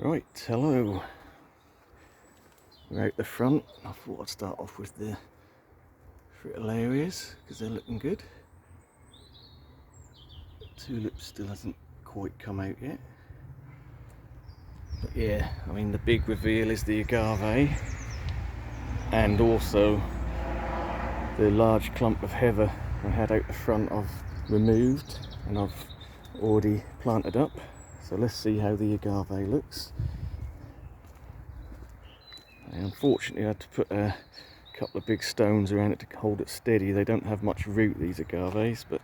Right, hello. We're out the front. I thought I'd start off with the fritillarias because they're looking good. The tulip still hasn't quite come out yet. But yeah, I mean the big reveal is the agave and also the large clump of heather I had out the front I've removed and I've already planted up. So let's see how the agave looks. Unfortunately I had to put a couple of big stones around it to hold it steady. They don't have much root, these agaves, but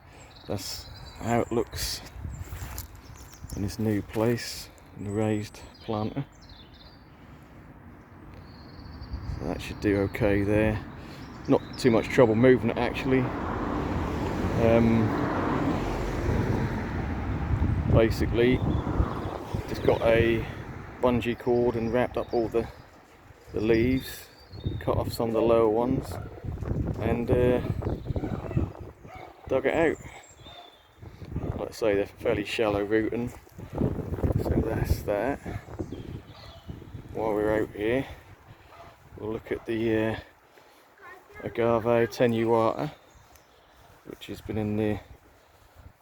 that's how it looks in this new place, in the raised planter. So that should do okay there. Not too much trouble moving it actually. Basically just got a bungee cord and wrapped up all the leaves, cut off some of the lower ones and dug it out. Like I say, they're fairly shallow rooting, so that's that. While we're out here, we'll look at the Agave tenuata, which has been in the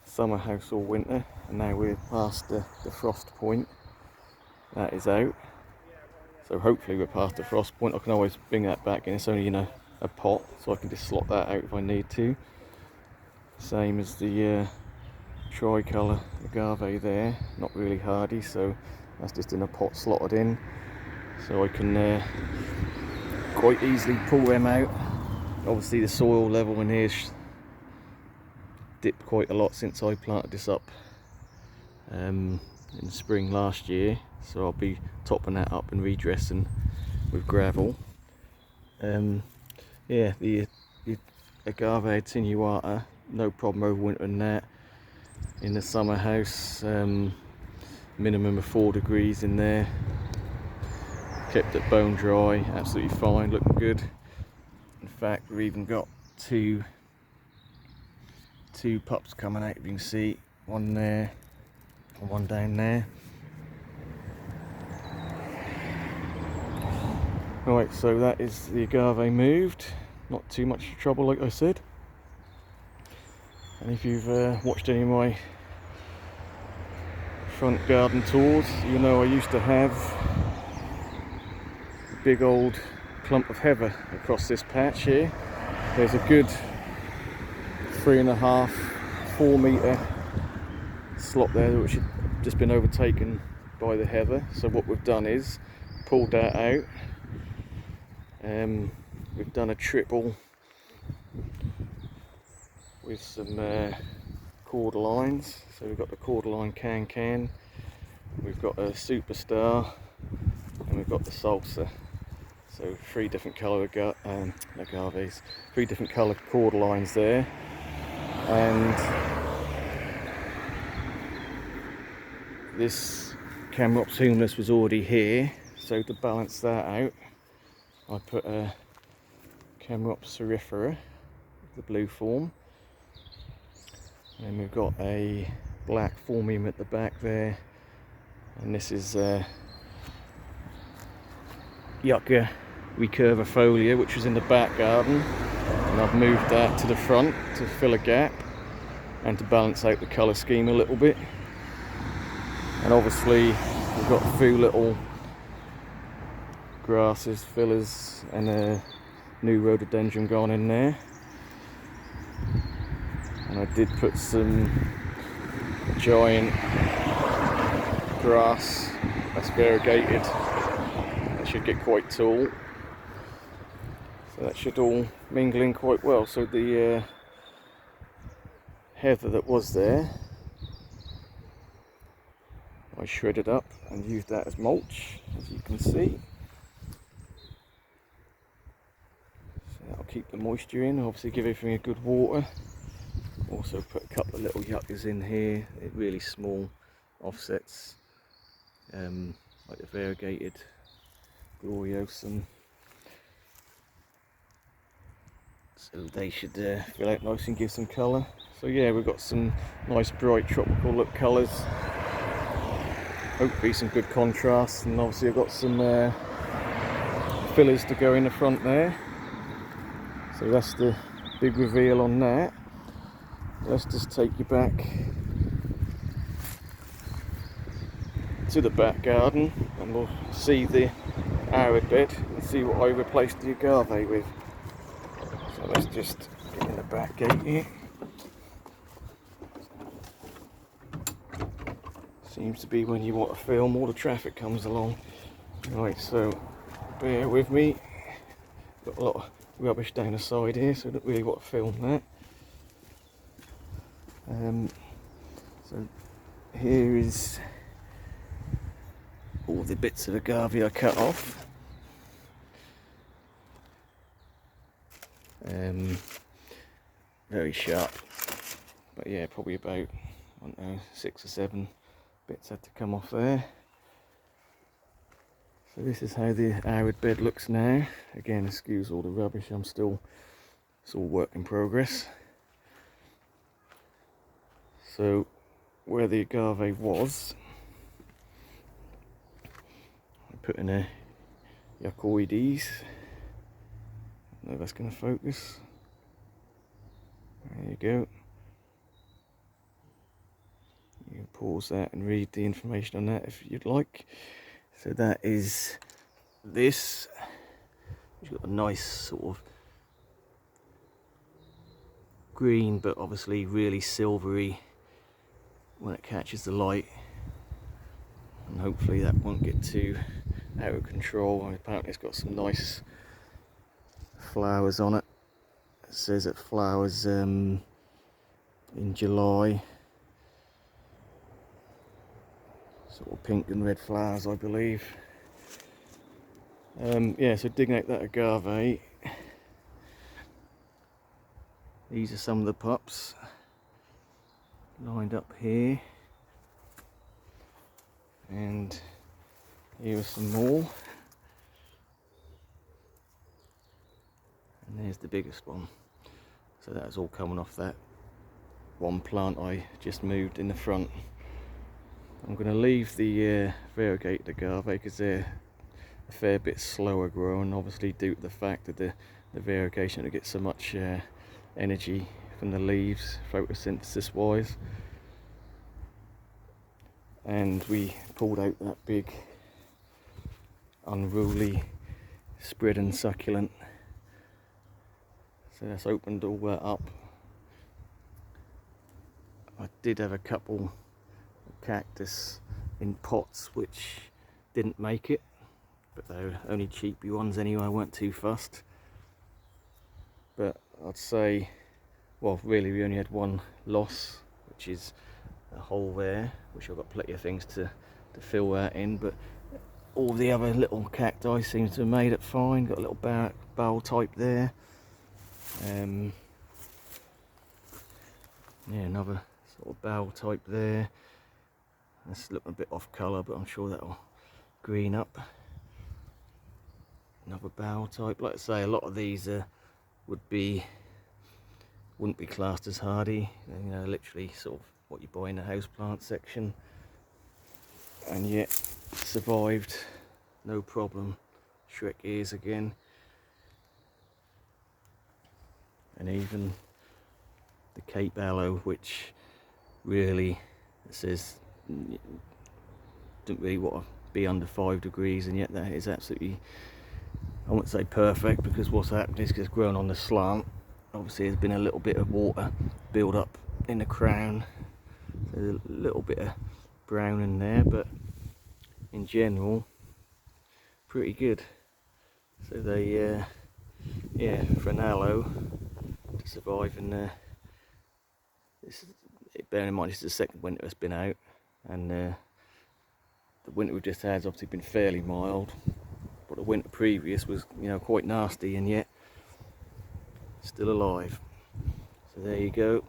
summer house all winter, and now we're past the frost point. That is out, so hopefully we're past the frost point. I can always bring that back in. It's only in a pot, so I can just slot that out if I need to. Same as the tricolour agave there, not really hardy, so that's just in a pot slotted in, so I can quite easily pull them out. Obviously the soil level in here's dipped quite a lot since I planted this up in spring last year, so I'll be topping that up and redressing with gravel. Yeah, the Agave tenuata, no problem overwintering that in the summer house. Minimum of 4 degrees in there, kept it bone dry, absolutely fine, looking good. In fact, we've even got two pups coming out, if you can see, one there and one down there. Right, so that is the agave moved, not too much trouble like I said. And if you've watched any of my front garden tours, you know I used to have a big old clump of heather across this patch here. There's a good 3.5 to 4 metre slot there which had just been overtaken by the heather. So what we've done is pulled that out. We've done a triple with some cordylines. So we've got the cordyline can, we've got a superstar, and we've got the salsa. So 3 different colour agaves, 3 different colour cordylines there. And this Camrops humus was already here, so to balance that out I put a Camrops cerifera, the blue form, and we've got a black formium at the back there, and this is Yucca recurvifolia, which was in the back garden, and I've moved that to the front to fill a gap and to balance out the colour scheme a little bit. And obviously we've got a few little grasses, fillers, and a new rhododendron gone in there. And I did put some giant grass that's variegated. That should get quite tall, so that should all mingle in quite well. So the heather that was there, I shredded up and used that as mulch, as you can see. So that'll keep the moisture in, obviously give everything a good water. Also put a couple of little yuccas in here, really small offsets, like the variegated gloriosum. So they should fill out nice and give some colour. So yeah, we've got some nice bright tropical look colours hopefully some good contrast, and obviously I've got some fillers to go in the front there. So that's the big reveal on that. Let's just take you back to the back garden and we'll see the arid bed and see what I replaced the agave with. So let's just get in the back gate here. Seems to be when you want to film, all the traffic comes along. Right, so bear with me. Got a lot of rubbish down the side here, so I don't really want to film that. So here is all the bits of agave I cut off. Very sharp, but yeah, probably about, I don't know, 6 or 7 bits had to come off there. So this is how the arid bed looks now. Again, excuse all the rubbish, it's all work in progress. So where the agave was, I put in a Yacoides. I don't know if that's going to focus. There you go. You can pause that and read the information on that if you'd like. So that is this. It's got a nice sort of green, but obviously really silvery when it catches the light. And hopefully that won't get too out of control. Apparently it's got some nice flowers on it. It says it flowers in July. Sort of pink and red flowers, I believe. Yeah, so digging out that agave. These are some of the pups lined up here. And here are some more. And there's the biggest one. So that's all coming off that one plant I just moved in the front. I'm going to leave the variegated agave because they're a fair bit slower growing, obviously due to the fact that the variegation to get so much energy from the leaves, photosynthesis wise. And we pulled out that big unruly spreading succulent. So that's opened all that up. I did have a couple of cactus in pots which didn't make it, but they were only cheapy ones anyway, I weren't too fussed. But I'd say, well, really we only had one loss, which is a hole there, which I've got plenty of things to fill that in, but all the other little cacti seems to have made it fine. Got a little barrel type there. Yeah, another sort of barrel type there. That's looking a bit off colour, but I'm sure that'll green up. Another barrel type. Like I say, a lot of these wouldn't be classed as hardy. You know, literally sort of what you buy in the houseplant section, and yet survived no problem. Shrek ears again, and even the Cape Aloe, which really, it says don't really want to be under 5 degrees, and yet that is absolutely, I wouldn't say perfect, because what's happened is it's grown on the slant. Obviously there's been a little bit of water build up in the crown, so there's a little bit of brown in there, but in general pretty good. So they yeah, for an aloe to survive in there. Bearing in mind this is the second winter it's been out, and the winter we've just had has obviously been fairly mild, but the winter previous was, you know, quite nasty, and yet still alive. So there you go.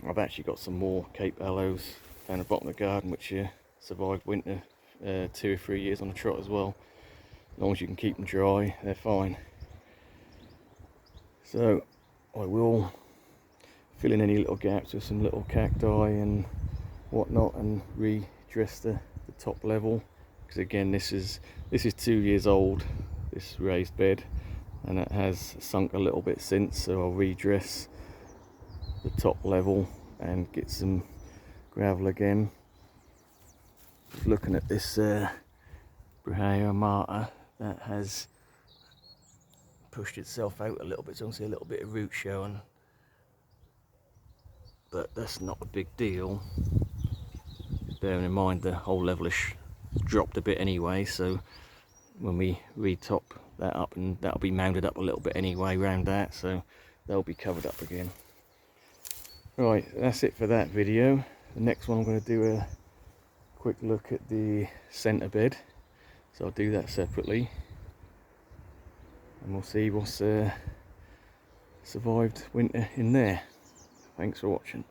I've actually got some more Cape Aloes down the bottom of the garden which survived winter 2 or 3 years on the trot as well. As long as you can keep them dry, they're fine. So I will fill in any little gaps with some little cacti and whatnot and redress the top level, because again this is 2 years old, this raised bed, and it has sunk a little bit since, so I'll redress the top level and get some gravel again. Just looking at this Brahea Marta that has pushed itself out a little bit, so I can see a little bit of root showing, but that's not a big deal, bearing in mind the whole level has dropped a bit anyway, so when we re-top that up, and that'll be mounded up a little bit anyway around that, so they'll be covered up again. Right, that's it for that video. The next one I'm going to do a quick look at the centre bed, so I'll do that separately, and we'll see what's survived winter in there. Thanks for watching.